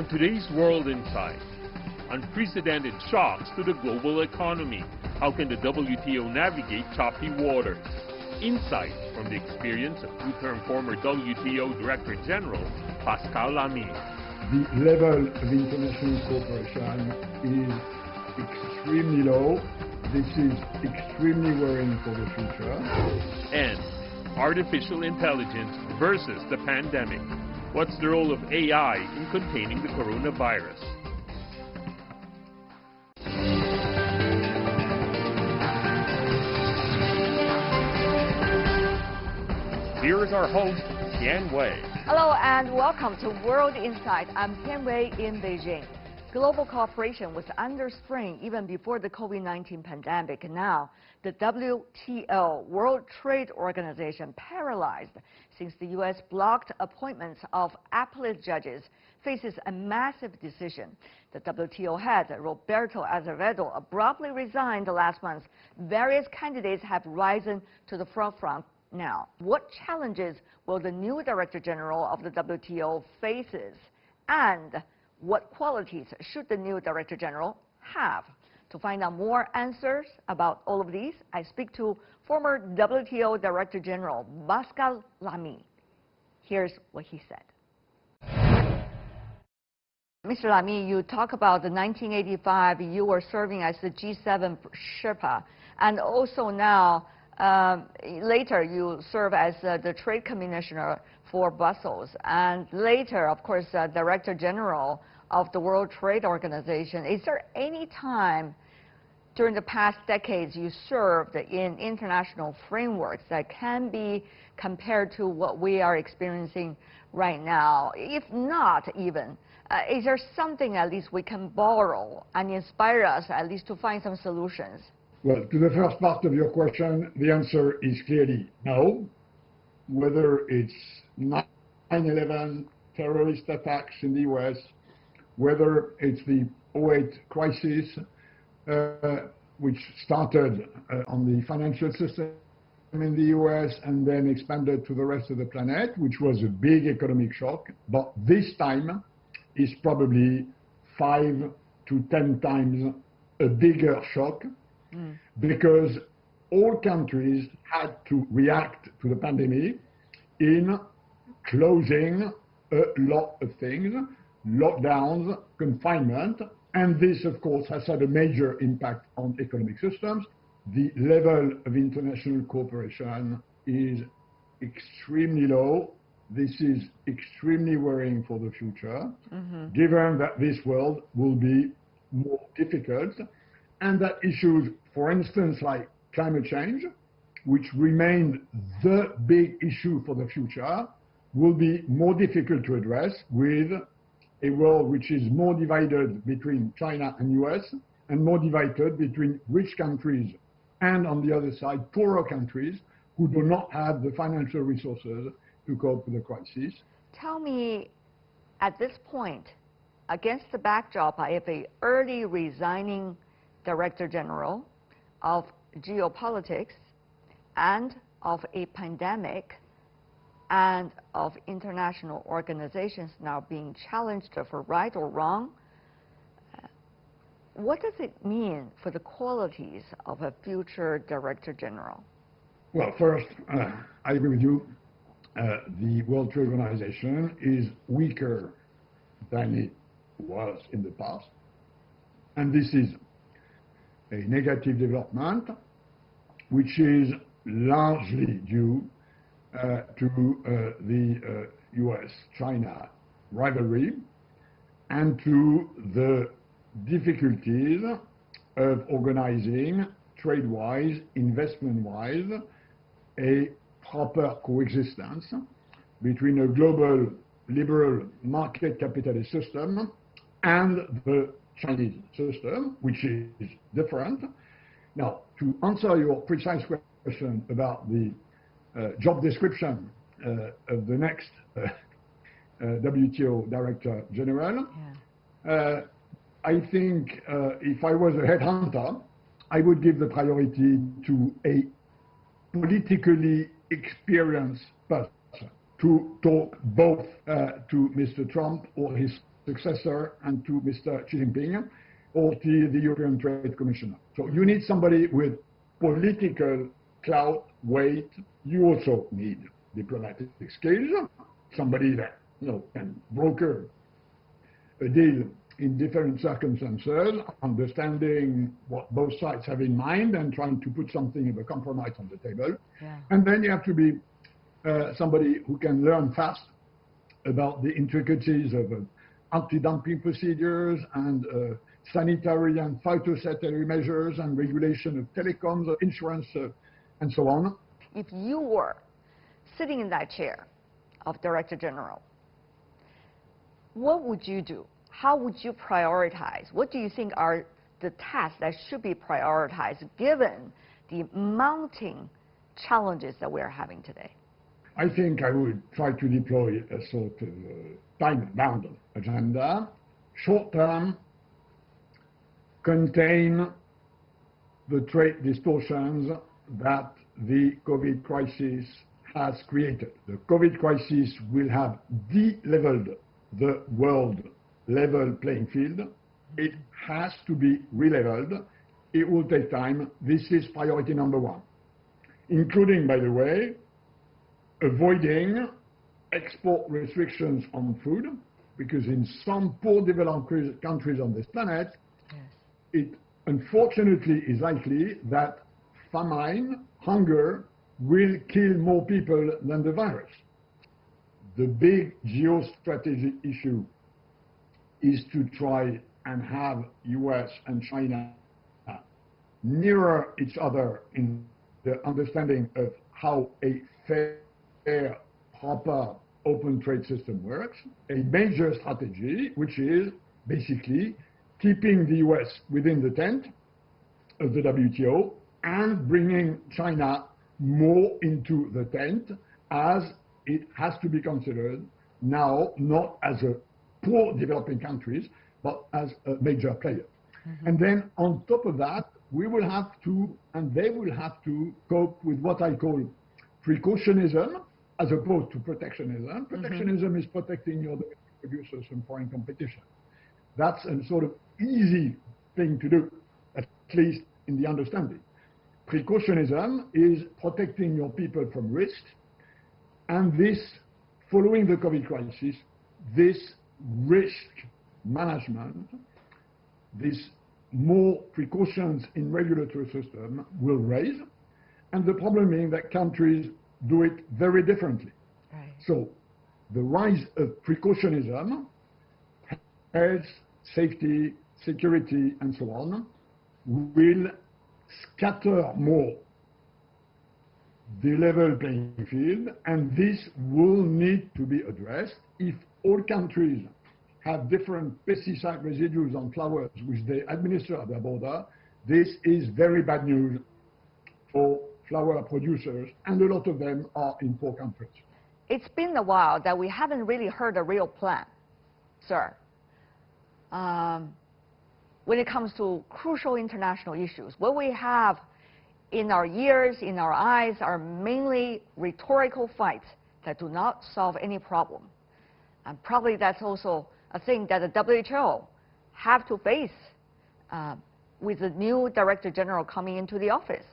On today's World Insight, unprecedented shocks to the global economy. How can the WTO navigate choppy waters? Insight from the experience of two-term former WTO Director General Pascal Lamy. The level of international cooperation is extremely low. This is extremely worrying for the future. And artificial intelligence versus the pandemic. What's the role of AI in containing the coronavirus? Here is our host, Tian Wei. Hello and welcome to World Insight. I'm Tian Wei in Beijing. Global cooperation was under strain even before the COVID-19 pandemic. Now, the WTO, World Trade Organization, paralyzed since the U.S. blocked appointments of appellate judges, faces a massive decision. The WTO head, Roberto Azevedo, abruptly resigned last month. Various candidates have risen to the forefront now. What challenges will the new Director General of the WTO faces? And what qualities should the new Director General have? To find out more answers about all of these, I speak to former WTO Director General Pascal Lamy. Here's what he said. Mr. Lamy, you talk about the 1985, you were serving as the G7 Sherpa, and also now, later you serve as the Trade Commissioner for Brussels, and later, of course, Director General of the World Trade Organization. Is there any time during the past decades you served in international frameworks that can be compared to what we are experiencing right now? If not even, is there something at least we can borrow and inspire us at least to find some solutions? Well, to the first part of your question, the answer is clearly no. Whether it's 9/11 terrorist attacks in the U.S., whether it's the 2008 crisis, which started on the financial system in the U.S. and then expanded to the rest of the planet, which was a big economic shock, but this time is probably 5 to 10 times a bigger shock. Because all countries had to react to the pandemic in closing a lot of things, lockdowns, confinement, and this, of course, has had a major impact on economic systems. The level of international cooperation is extremely low. This is extremely worrying for the future, given that this world will be more difficult, and that issues, for instance, like climate change, which remained the big issue for the future, will be more difficult to address with a world which is more divided between China and US and more divided between rich countries and, on the other side, poorer countries who do not have the financial resources to cope with the crisis. Tell me, at this point, against the backdrop of an early resigning Director General, of geopolitics, and of a pandemic, and of international organizations now being challenged for right or wrong, what does it mean for the qualities of a future Director General? Well, first, I agree with you. The World Trade Organization is weaker than it was in the past, and this is a negative development, which is largely due to the US-China rivalry and to the difficulties of organizing trade-wise, investment-wise, a proper coexistence between a global liberal market capitalist system and the Chinese system, which is different. Now, to answer your precise question about the job description of the next WTO Director General, I think if I was a headhunter, I would give the priority to a politically experienced person to talk both to Mr. Trump or his successor and to Mr. Xi Jinping or to the European Trade Commissioner. So you need somebody with political clout, weight. You also need diplomatic skills, somebody that can broker a deal in different circumstances, understanding what both sides have in mind and trying to put something of a compromise on the table. Yeah. And then you have to be somebody who can learn fast about the intricacies of anti-dumping procedures and sanitary and phytosanitary measures and regulation of telecoms, insurance, and so on. If you were sitting in that chair of Director General, what would you do? How would you prioritize? What do you think are the tasks that should be prioritized given the mounting challenges that we're having today? I think I would try to deploy a sort of time-bound agenda. Short-term, contain the trade distortions that the COVID crisis has created. The COVID crisis will have de-leveled the world level playing field. It has to be re-leveled. It will take time. This is priority number one, including, by the way, avoiding export restrictions on food, because in some poor developed countries on this planet, yes, it unfortunately is likely that famine, hunger, will kill more people than the virus. The big geostrategic issue is to try and have US and China nearer each other in the understanding of how a fair, proper, open trade system works. A major strategy, which is basically keeping the US within the tent of the WTO and bringing China more into the tent, as it has to be considered now not as a poor developing countries, but as a major player. Mm-hmm. And then on top of that, we will have to, and they will have to cope with what I call precautionism as opposed to protectionism. Protectionism mm-hmm. is protecting your producers from foreign competition. That's a sort of easy thing to do, at least in the understanding. Precautionism is protecting your people from risks, and this, following the COVID crisis, this risk management, this more precautions in regulatory system will raise, and the problem being that countries do it very differently. Right. So the rise of precautionism, health, safety, security, and so on, will scatter more the level playing field, and this will need to be addressed. If all countries have different pesticide residues on flowers which they administer at their border, this is very bad news for flower producers, and a lot of them are in poor countries. It's been a while that we haven't really heard a real plan, sir. When it comes to crucial international issues, what we have in our ears, in our eyes, are mainly rhetorical fights that do not solve any problem. And probably that's also a thing that the WHO have to face with the new Director General coming into the office.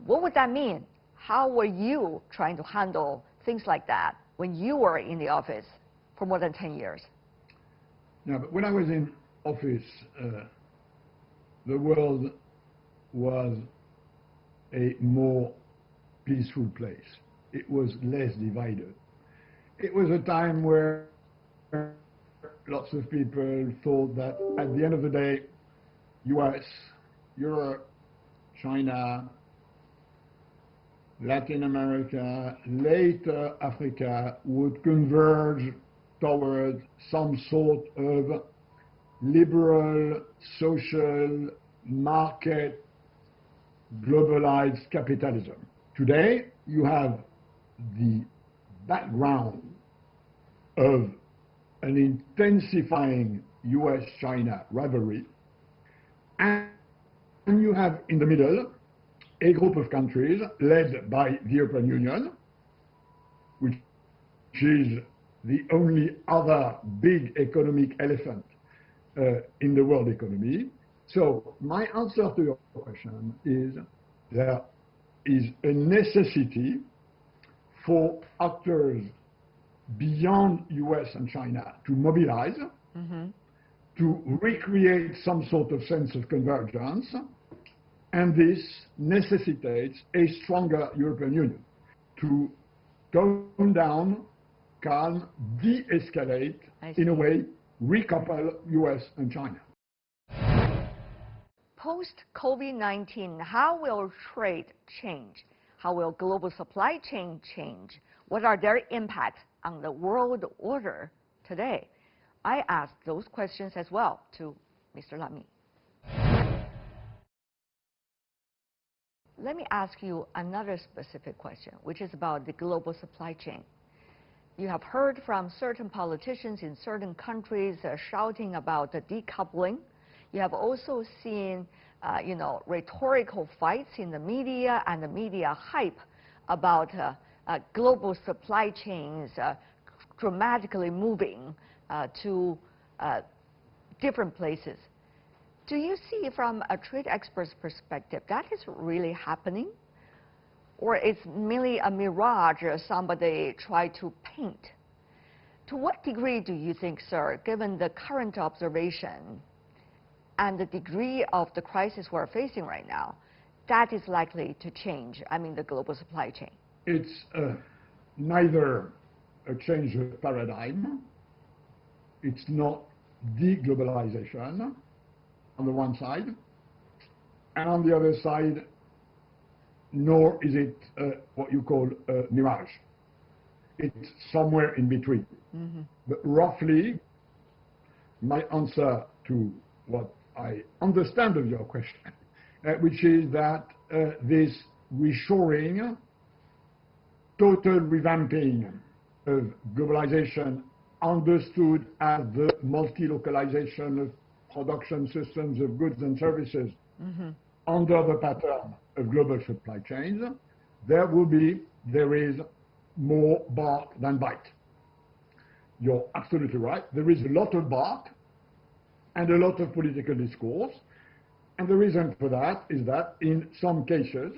What would that mean? How were you trying to handle things like that when you were in the office for more than 10 years? Yeah, but when I was in office, the world was a more peaceful place. It was less divided. It was a time where lots of people thought that at the end of the day, US, Europe, China, Latin America, later Africa would converge towards some sort of liberal, social, market, globalized capitalism. Today, you have the background of an intensifying US-China rivalry, and you have in the middle a group of countries led by the European Union, which is the only other big economic elephant in the world economy. So my answer to your question is there is a necessity for actors beyond US and China to mobilize, to recreate some sort of sense of convergence, and this necessitates a stronger European Union to tone down, calm, de-escalate, in a way, recouple US and China. Post-COVID-19, how will trade change? How will global supply chain change? What are their impacts on the world order today? I asked those questions as well to Mr. Lamy. Let me ask you another specific question, which is about the global supply chain. You have heard from certain politicians in certain countries shouting about the decoupling. You have also seen, rhetorical fights in the media and the media hype about global supply chains dramatically moving to different places. Do you see from a trade expert's perspective that is really happening? Or it's merely a mirage somebody tried to paint? To what degree do you think, sir, given the current observation and the degree of the crisis we're facing right now, that is likely to change, the global supply chain? It's neither a change of paradigm, it's not deglobalization on the one side, and on the other side, nor is it what you call a mirage. It's somewhere in between. But roughly, my answer to what I understand of your question, which is that this reshoring, total revamping of globalization understood as the multi-localization of production systems of goods and services under the pattern of global supply chains, there is more bark than bite. You're absolutely right. There is a lot of bark and a lot of political discourse. And the reason for that is that in some cases,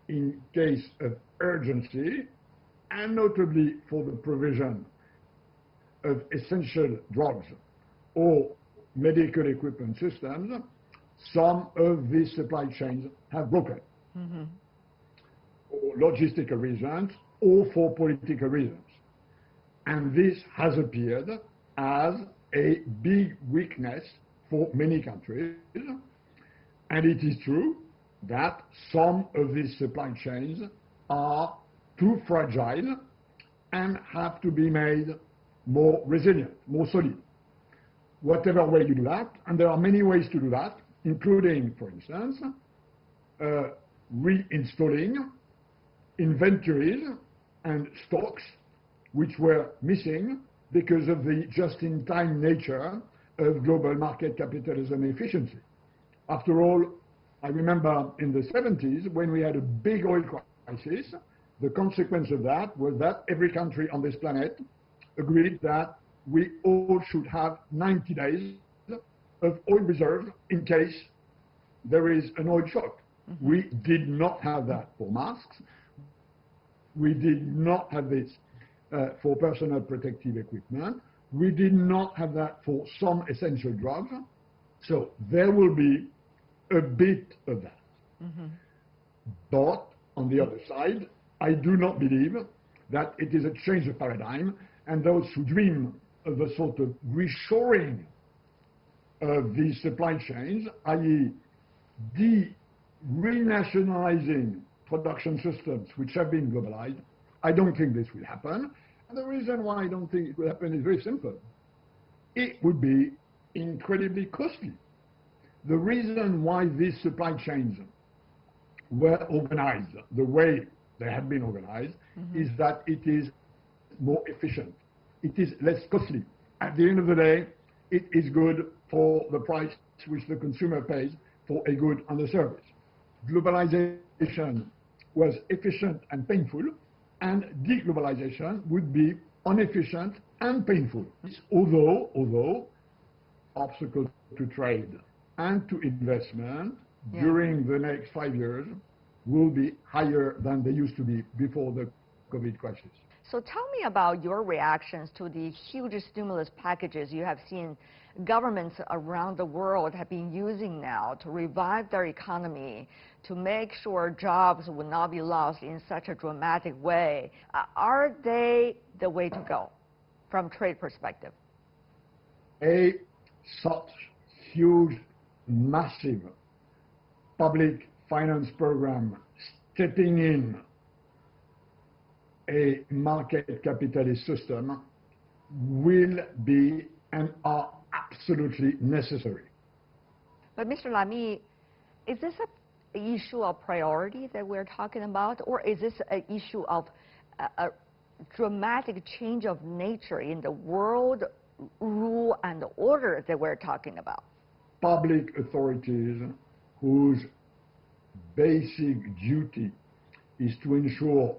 in case of urgency, and notably for the provision of essential drugs or medical equipment systems, some of these supply chains have broken for logistical reasons or for political reasons. And this has appeared as a big weakness for many countries. And it is true that some of these supply chains are too fragile and have to be made more resilient, more solid. Whatever way you do that, and there are many ways to do that, including, for instance, reinstalling inventories and stocks which were missing because of the just-in-time nature of global market capitalism efficiency. After all, I remember in the 70s when we had a big oil crisis, the consequence of that was that every country on this planet agreed that we all should have 90 days of oil reserve in case there is an oil shock. We did not have that for masks. We did not have this for personal protective equipment. We did not have that for some essential drugs. So there will be a bit of that. But on the other side, I do not believe that it is a change of paradigm, and those who dream of a sort of reshoring of these supply chains, i.e. renationalizing production systems which have been globalized, I don't think this will happen. And the reason why I don't think it will happen is very simple. It would be incredibly costly. The reason why these supply chains were organized the way they have been organized is that it is more efficient. It is less costly. At the end of the day, it is good for the price which the consumer pays for a good and a service. Globalization was efficient and painful, and deglobalization would be inefficient, and painful. Although obstacles to trade and to investment during the next 5 years will be higher than they used to be before the COVID crisis. So tell me about your reactions to the huge stimulus packages you have seen governments around the world have been using now to revive their economy, to make sure jobs will not be lost in such a dramatic way. Are they the way to go from trade perspective? Such huge, massive public finance program stepping in a market capitalist system will be and are absolutely necessary. But Mr. Lamy, is this an issue of priority that we're talking about, or is this an issue of a dramatic change of nature in the world rule and order that we're talking about? Public authorities whose basic duty is to ensure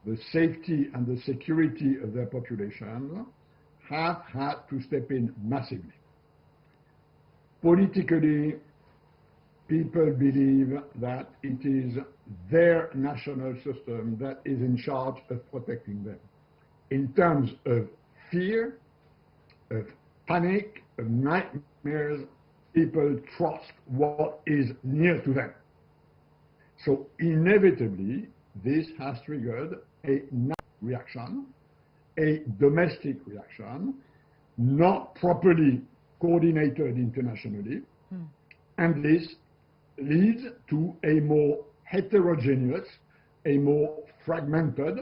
the safety and the security of their population have had to step in massively. Politically, people believe that it is their national system that is in charge of protecting them. In terms of fear, of panic, of nightmares, people trust what is near to them. So inevitably, this has triggered a reaction, a domestic reaction, not properly coordinated internationally, and this leads to a more heterogeneous, a more fragmented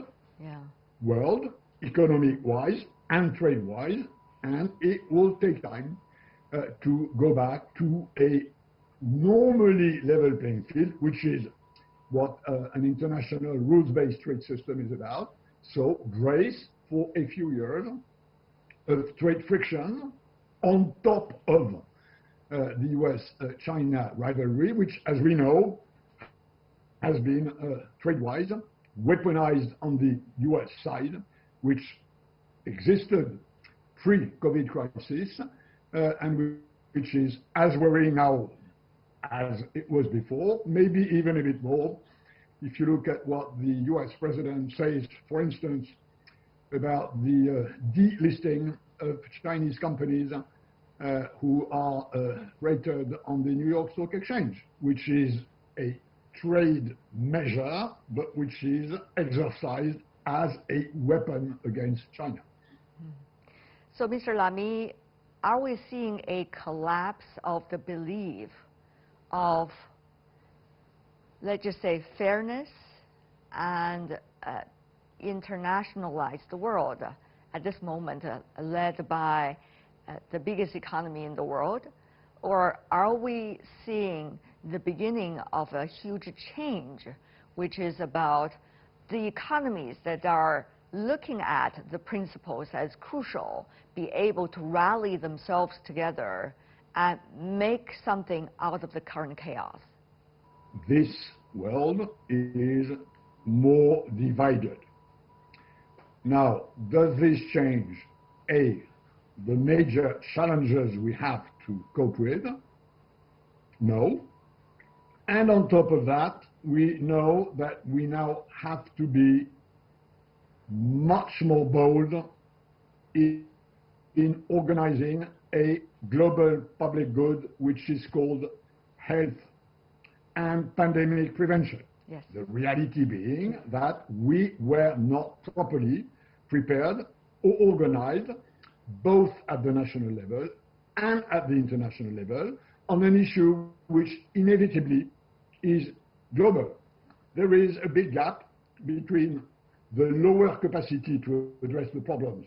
world, economic-wise and trade-wise, and it will take time to go back to a normally level playing field, which is what an international rules-based trade system is about. So brace for a few years of trade friction on top of the US-China rivalry, which, as we know, has been trade-wise weaponized on the US side, which existed pre-COVID crisis, and which is as worrying now as it was before, maybe even a bit more. If you look at what the US president says, for instance, about the delisting of Chinese companies who are rated on the New York Stock Exchange, which is a trade measure, but which is exercised as a weapon against China. So, Mr. Lamy, are we seeing a collapse of the belief of, let's just say, fairness and internationalized world at this moment, led by the biggest economy in the world? Or are we seeing the beginning of a huge change, which is about the economies that are looking at the principles as crucial, be able to rally themselves together and make something out of the current chaos? This world is more divided. Now, does this change, A, the major challenges we have to cope with? No. And on top of that, we know that we now have to be much more bold in organizing a global public good, which is called health and pandemic prevention. Yes. The reality being that we were not properly prepared or organized, both at the national level and at the international level, on an issue which inevitably is global. There is a big gap between the lower capacity to address the problems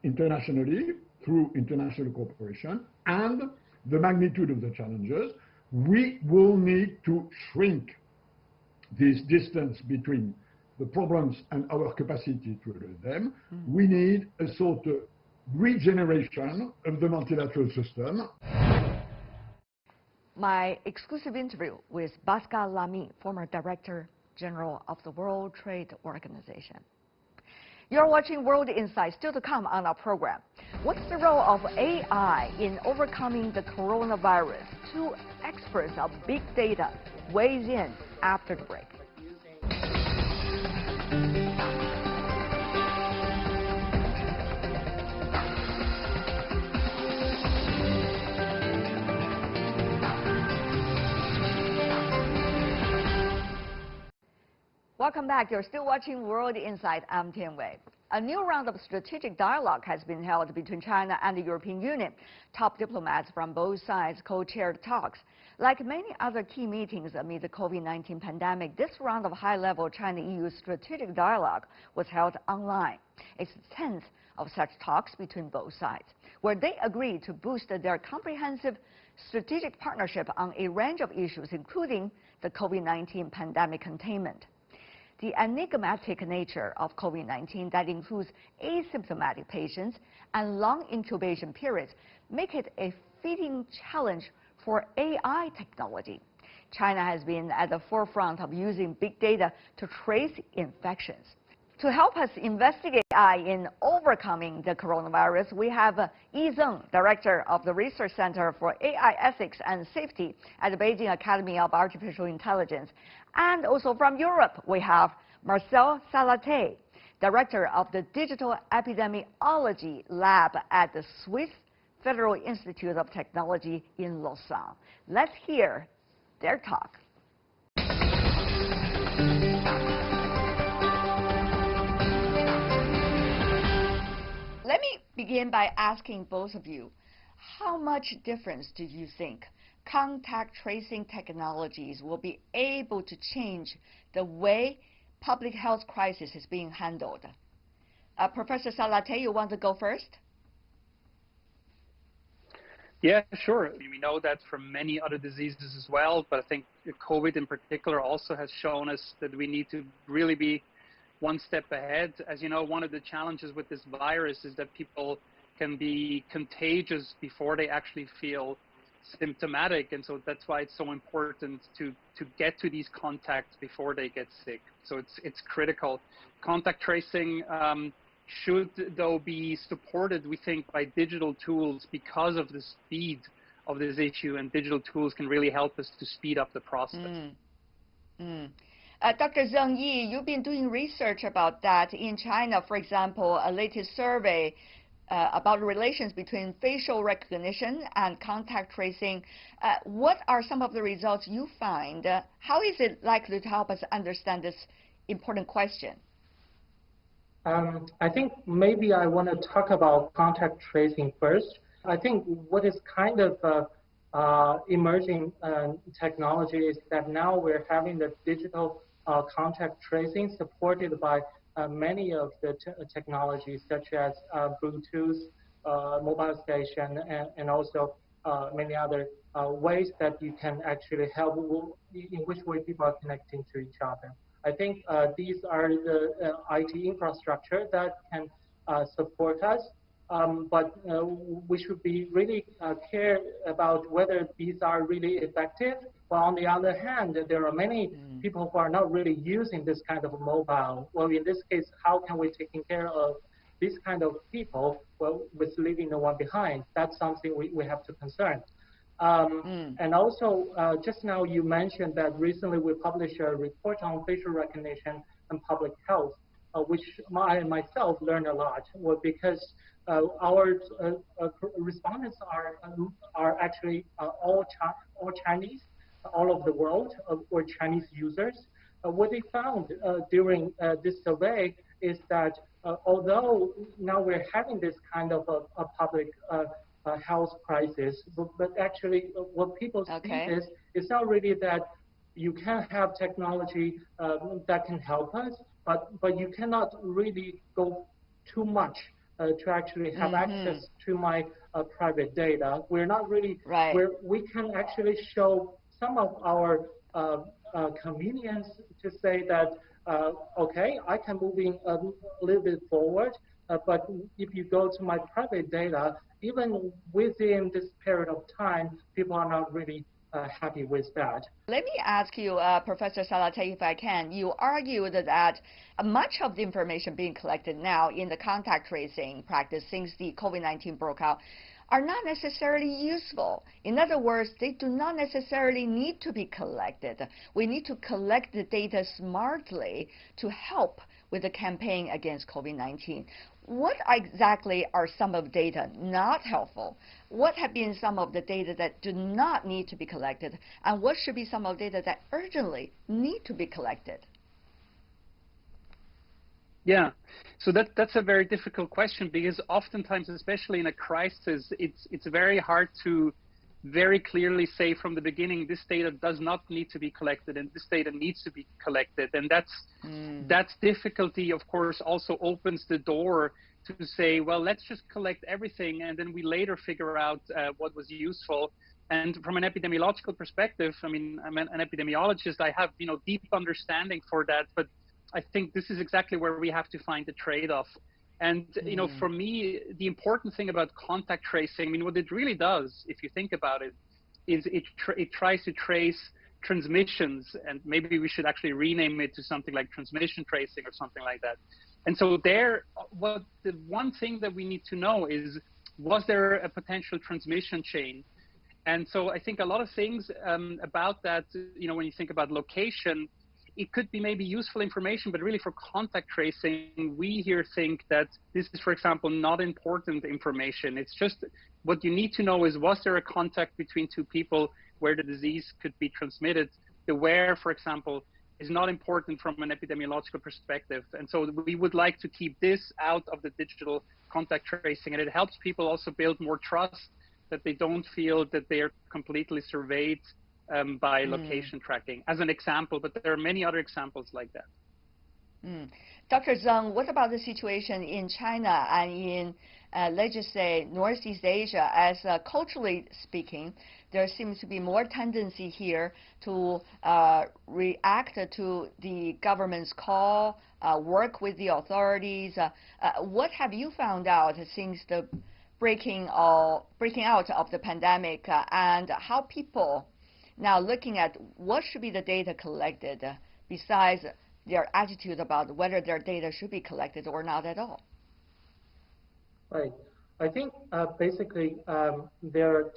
internationally through international cooperation and the magnitude of the challenges. We will need to shrink this distance between the problems and our capacity to address them. We need a sort of regeneration of the multilateral system. My exclusive interview with Pascal Lamy, former Director General of the World Trade Organization. You're watching World Insight, still to come on our program. What's the role of AI in overcoming the coronavirus? Two experts of big data weighs in after the break. Welcome back. You're still watching World Insight. I'm Tian Wei. A new round of strategic dialogue has been held between China and the European Union. Top diplomats from both sides co-chaired talks. Like many other key meetings amid the COVID-19 pandemic, this round of high-level China-EU strategic dialogue was held online. It's the 10th of such talks between both sides, where they agreed to boost their comprehensive strategic partnership on a range of issues, including the COVID-19 pandemic containment. The enigmatic nature of COVID-19 that includes asymptomatic patients and long incubation periods make it a fitting challenge for AI technology. China has been at the forefront of using big data to trace infections. To help us investigate AI in overcoming the coronavirus, we have Yi Zeng, Director of the Research Center for AI Ethics and Safety at the Beijing Academy of Artificial Intelligence. And also from Europe, we have Marcel Salaté, Director of the Digital Epidemiology Lab at the Swiss Federal Institute of Technology in Lausanne. Let's hear their talk. Let me begin by asking both of you, how much difference do you think contact tracing technologies will be able to change the way public health crisis is being handled? Professor Salaté, you want to go first? Yeah, sure. We know that from many other diseases as well, but I think COVID in particular also has shown us that we need to really be one step ahead. As you know, one of the challenges with this virus is that people can be contagious before they actually feel symptomatic, and so that's why it's so important to get to these contacts before they get sick. So it's critical. Contact tracing should though be supported, we think, by digital tools because of the speed of this issue, and digital tools can really help us to speed up the process. Dr. Zeng Yi, you've been doing research about that in China. For example, a latest survey about relations between facial recognition and contact tracing. What are some of the results you find? How is it likely to help us understand this important question? I think maybe I want to talk about contact tracing first. I think what is kind of emerging technology is that now we're having the digital contact tracing supported by many of the technologies such as Bluetooth, mobile station, and also many other ways that you can actually help in which way people are connecting to each other. I think these are the IT infrastructure that can support us, but we should be really care about whether these are really effective. But on the other hand, there are many people who are not really using this kind of mobile. Well, in this case, how can we take care of this kind of people with leaving no one behind? That's something we have to concern. And also, just now you mentioned that recently we published a report on facial recognition and public health, which I myself learned a lot. Well, because our respondents are actually all Chinese, all over the world, or Chinese users. What they found during this survey is that although now we're having this kind of a public health crisis, but actually what people see is it's not really that you can have technology that can help us, but you cannot really go too much to actually have access to my private data. We're not really, we can actually show some of our convenience to say that, okay, I can move in a little bit forward, but if you go to my private data, even within this period of time, people are not really happy with that. Let me ask you, Professor Salateh, if I can. You argued that much of the information being collected now in the contact tracing practice since the COVID-19 broke out are not necessarily useful. In other words, they do not necessarily need to be collected. We need to collect the data smartly to help with the campaign against COVID-19. What exactly are some of the data not helpful? What have been some of the data that do not need to be collected? And what should be some of the data that urgently need to be collected? Yeah, so that's a very difficult question, because oftentimes, especially in a crisis, it's very hard to very clearly say from the beginning, this data does not need to be collected and this data needs to be collected. And that's difficulty, of course, also opens the door to say, well, let's just collect everything and then we later figure out what was useful. And from an epidemiological perspective, I mean, I'm an epidemiologist, I have, deep understanding for that, but I think this is exactly where we have to find the trade-off. And, for me, the important thing about contact tracing, I mean, what it really does, if you think about it, is it tries to trace transmissions, and maybe we should actually rename it to something like transmission tracing or something like that. And so the one thing that we need to know is, was there a potential transmission chain? And so I think a lot of things about that, when you think about location, it could be maybe useful information, but really for contact tracing, we here think that this is, for example, not important information. It's just what you need to know is, was there a contact between two people where the disease could be transmitted? The where, for example, is not important from an epidemiological perspective. And so we would like to keep this out of the digital contact tracing. And it helps people also build more trust, that they don't feel that they are completely surveyed by location tracking, as an example, but there are many other examples like that. Dr. Zheng, what about the situation in China and in, let's just say, Northeast Asia? As culturally speaking, there seems to be more tendency here to react to the government's call, work with the authorities. What have you found out since the breaking out of the pandemic, and how people now looking at what should be the data collected besides their attitude about whether their data should be collected or not at all? Right. I think basically there are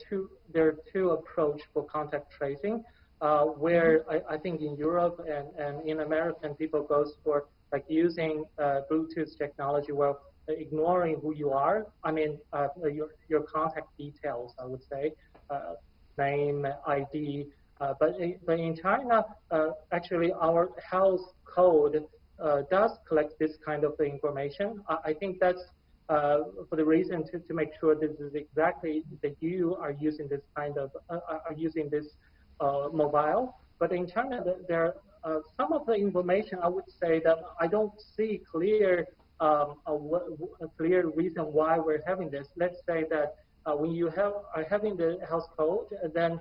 two approaches for contact tracing, where I think in Europe and in American people goes for like using Bluetooth technology, well, ignoring who you are. I mean your contact details, I would say. Name, ID, but in China, actually our health code does collect this kind of information. I think that's for the reason to make sure this is exactly that you are using this kind of mobile. But in China, there some of the information, I would say that I don't see a clear reason why we're having this. Let's say that when you are having the health code, then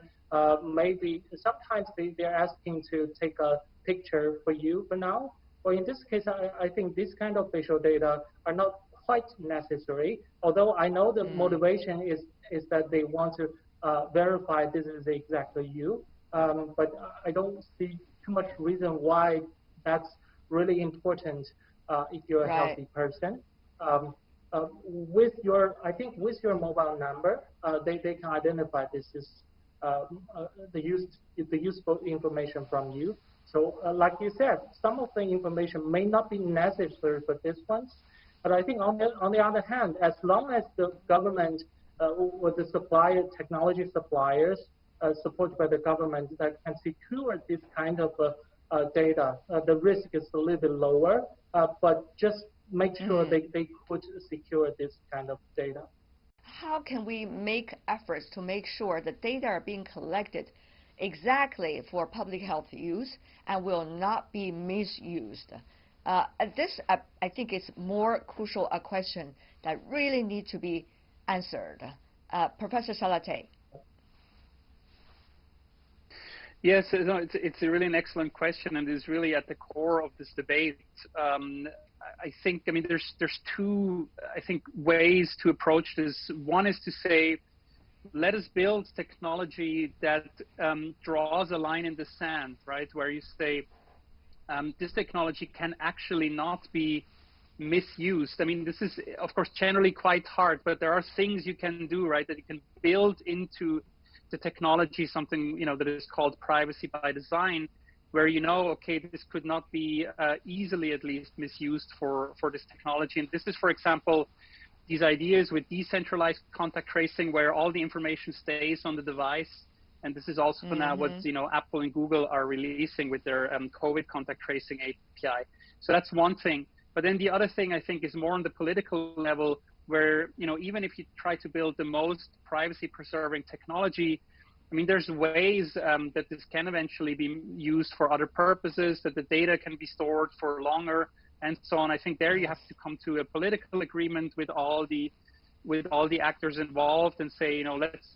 maybe sometimes they're asking to take a picture for you for now. Or in this case, I think this kind of facial data are not quite necessary. Although I know the motivation is that they want to verify this is exactly you. But I don't see too much reason why that's really important if you're a healthy person. With your mobile number, they can identify this is the useful information from you. So like you said, some of the information may not be necessary for this one, but I think on the other hand, as long as the government or the technology suppliers supported by the government that can secure this kind of data, the risk is a little bit lower, but just make sure they could secure this kind of data. How can we make efforts to make sure the data are being collected exactly for public health use and will not be misused? This, I think, is more crucial a question that really needs to be answered. Professor Salateh. Yes, no, it's really an excellent question, and is really at the core of this debate. I think, there's two, ways to approach this. One is to say, let us build technology that draws a line in the sand, right, where you say this technology can actually not be misused. I mean, this is, of course, generally quite hard, but there are things you can do, right, that you can build into the technology, something, that is called privacy by design, where okay, this could not be easily at least misused for this technology. And this is, for example, these ideas with decentralized contact tracing, where all the information stays on the device. And this is also now what Apple and Google are releasing with their COVID contact tracing API. So that's one thing. But then the other thing I think is more on the political level, where even if you try to build the most privacy-preserving technology, I mean, there's ways that this can eventually be used for other purposes, that the data can be stored for longer, and so on. I think there you have to come to a political agreement with all the actors involved and say,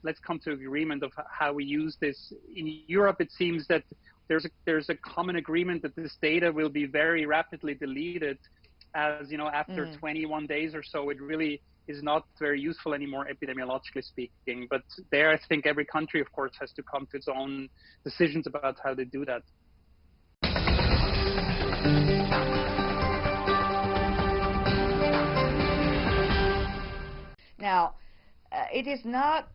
let's come to agreement of how we use this. In Europe, it seems that there's a common agreement that this data will be very rapidly deleted, as after 21 days or so. It really is not very useful anymore, epidemiologically speaking. But there, I think every country, of course, has to come to its own decisions about how they do that. Now, it is not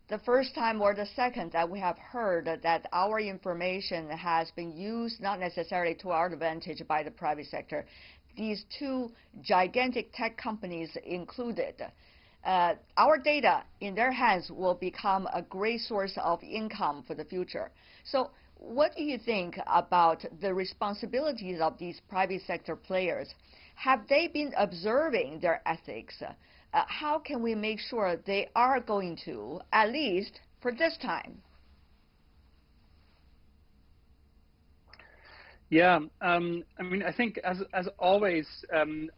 the first time or the second that we have heard that our information has been used not necessarily to our advantage by the private sector. These two gigantic tech companies included. Our data in their hands will become a great source of income for the future. So what do you think about the responsibilities of these private sector players? Have they been observing their ethics? How can we make sure they are going to, at least for this time? Yeah, I mean, I think as always,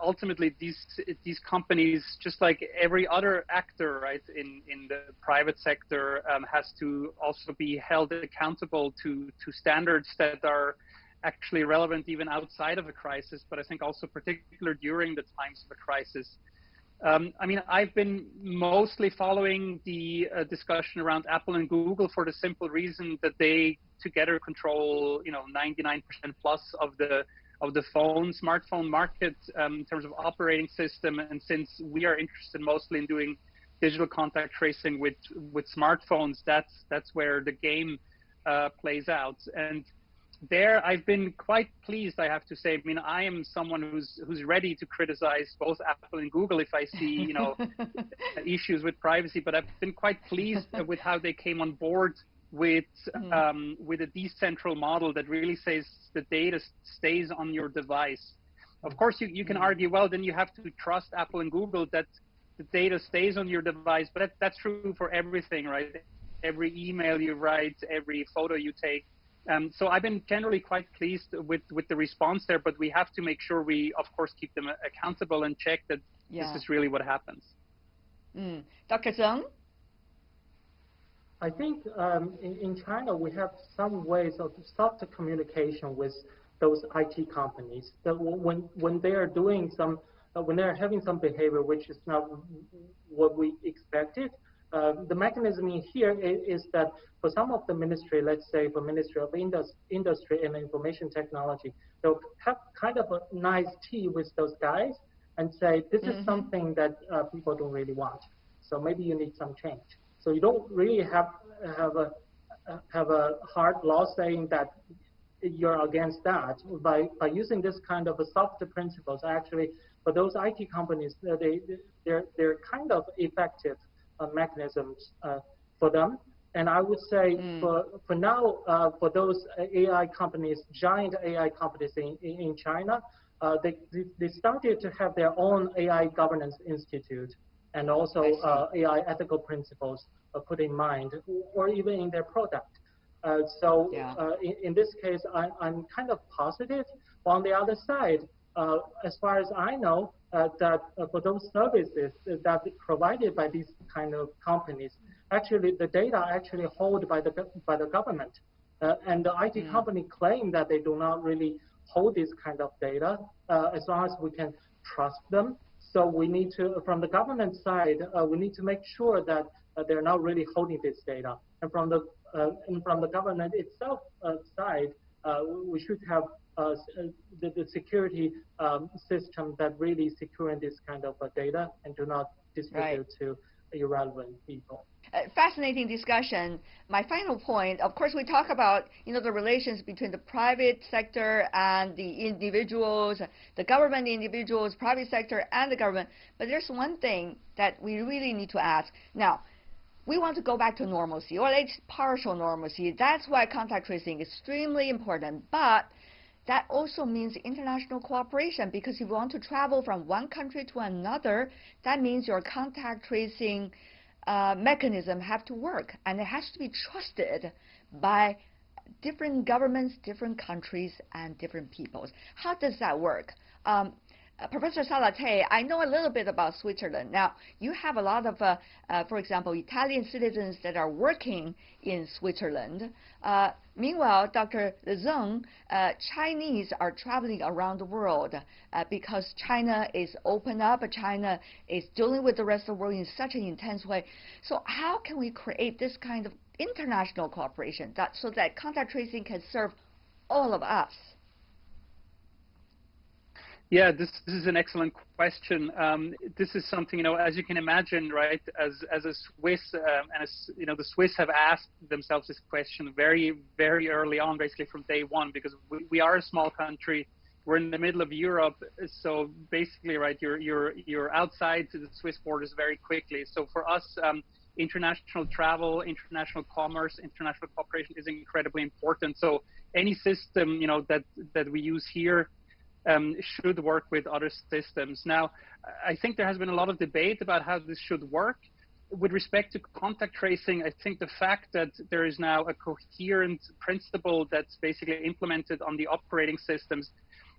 ultimately these companies, just like every other actor, right, in the private sector, has to also be held accountable to standards that are actually relevant even outside of a crisis, but I think also particular during the times of a crisis. I mean, I've been mostly following the discussion around Apple and Google for the simple reason that they together control, 99% plus of the smartphone market in terms of operating system. And since we are interested mostly in doing digital contact tracing with smartphones, that's where the game plays out. And there, I've been quite pleased, I have to say. I mean, I am someone who's ready to criticize both Apple and Google if I see, issues with privacy. But I've been quite pleased with how they came on board with a decentral model that really says the data stays on your device. Of course, you can argue, well, then you have to trust Apple and Google that the data stays on your device. But that's true for everything, right? Every email you write, every photo you take. So I've been generally quite pleased with the response there, but we have to make sure we, of course, keep them accountable and check that this is really what happens. Dr. Zheng? I think in China, we have some ways of soft communication with those IT companies that when they are doing when they're having some behavior which is not what we expected, the mechanism in here is that for some of the ministry, let's say for Ministry of Industry and Information Technology, they'll have kind of a nice tea with those guys and say, this is something that people don't really want. So maybe you need some change. So you don't really have a hard law saying that you're against that. By using this kind of a soft principles, actually, for those IT companies, they're kind of effective mechanisms for them. And I would say for now, for those AI companies, giant AI companies in China, they started to have their own AI governance institute and also AI ethical principles put in mind, or even in their product. In this case, I'm kind of positive. On the other side, as far as I know, that for those services that provided by these kind of companies, actually the data actually hold by the government, and the IT company claim that they do not really hold this kind of data as long as we can trust them. So we need to, from the government side, we need to make sure that they're not really holding this data. And from the government itself side, we should have the security system that really securing this kind of data and do not distribute to irrelevant people. Fascinating discussion. My final point, of course, we talk about the relations between the private sector and the individuals, the government, the individuals, private sector, and the government. But there's one thing that we really need to ask. Now, we want to go back to normalcy, or at least partial normalcy. That's why contact tracing is extremely important. But that also means international cooperation, because if you want to travel from one country to another, that means your contact tracing mechanism have to work, and it has to be trusted by different governments, different countries, and different peoples. How does that work? Professor Salathe, I know a little bit about Switzerland. Now, you have a lot of, for example, Italian citizens that are working in Switzerland. Meanwhile, Dr. Zeng, Chinese are traveling around the world because China is open up, China is dealing with the rest of the world in such an intense way. So how can we create this kind of international cooperation so that contact tracing can serve all of us? Yeah, this is an excellent question. This is something, as you can imagine, right? As a Swiss, the Swiss have asked themselves this question very, very early on, basically from day one, because we are a small country. We're in the middle of Europe, so basically, right, you're outside to the Swiss borders very quickly. So for us, international travel, international commerce, international cooperation is incredibly important. So any system, that we use here should work with other systems. Now, I think there has been a lot of debate about how this should work. With respect to contact tracing, I think the fact that there is now a coherent principle that's basically implemented on the operating systems,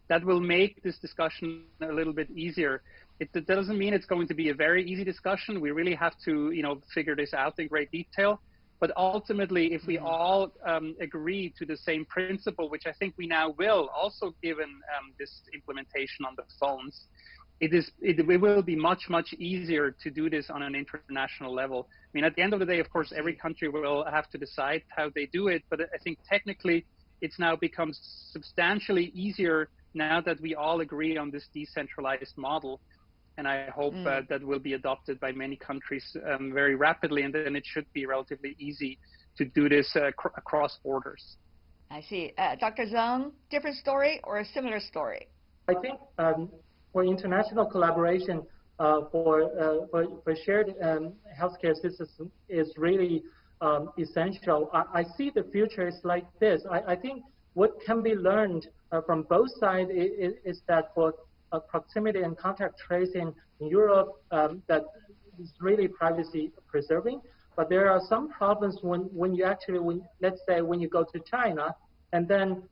that will make this discussion a little bit easier. It doesn't mean it's going to be a very easy discussion. We really have to, figure this out in great detail. But ultimately, if we all agree to the same principle, which I think we now will, also given this implementation on the phones, it will be much, much easier to do this on an international level. I mean, at the end of the day, of course, every country will have to decide how they do it. But I think technically, it's now becomes substantially easier now that we all agree on this decentralized model. And I hope that will be adopted by many countries very rapidly, and then it should be relatively easy to do this across borders. I see. Dr. Zeng, different story or a similar story? I think for international collaboration for shared healthcare systems is really essential. I see the future is like this. I think what can be learned from both sides is that for proximity and contact tracing in Europe, that is really privacy preserving. But there are some problems when you actually, let's say when you go to China, and then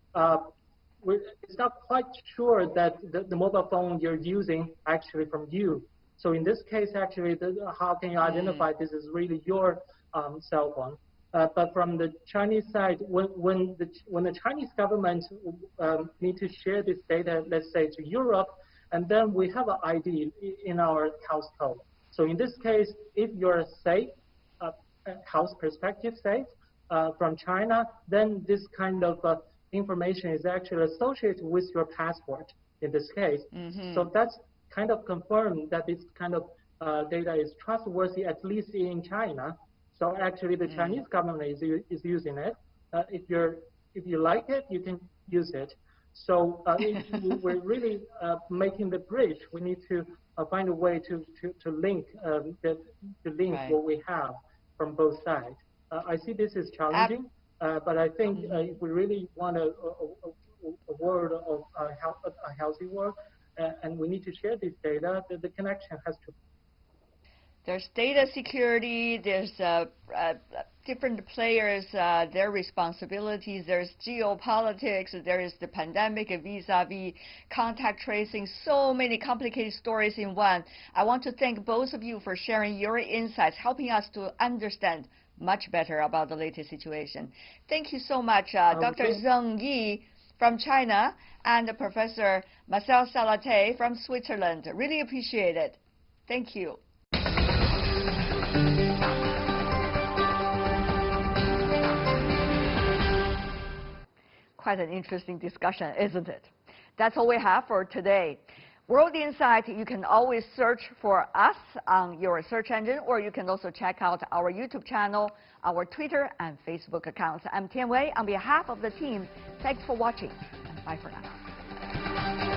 it's not quite sure that the mobile phone you're using actually from you. So in this case, actually, how can you identify this is really your cell phone? But from the Chinese side, when the Chinese government need to share this data, let's say to Europe, and then we have an ID in our household. So in this case, if you're safe, health perspective safe from China, then this kind of information is actually associated with your passport in this case. So that's kind of confirmed that this kind of data is trustworthy, at least in China. So actually the Chinese government is using it. If you like it, you can use it. So we're really making the bridge. We need to find a way to link what we have from both sides. I see this is challenging, but I think if we really want a world of a healthy world, and we need to share this data, the connection has to. There's data security, there's different players, their responsibilities, there's geopolitics, there is the pandemic vis-a-vis contact tracing, so many complicated stories in one. I want to thank both of you for sharing your insights, helping us to understand much better about the latest situation. Thank you so much, Dr. Zeng Yi from China and Professor Marcel Salathe from Switzerland. Really appreciate it. Thank you. Quite an interesting discussion, isn't it? That's all we have for today. World Insight, you can always search for us on your search engine, or you can also check out our YouTube channel, our Twitter and Facebook accounts. I'm Tian Wei. On behalf of the team, thanks for watching, and bye for now.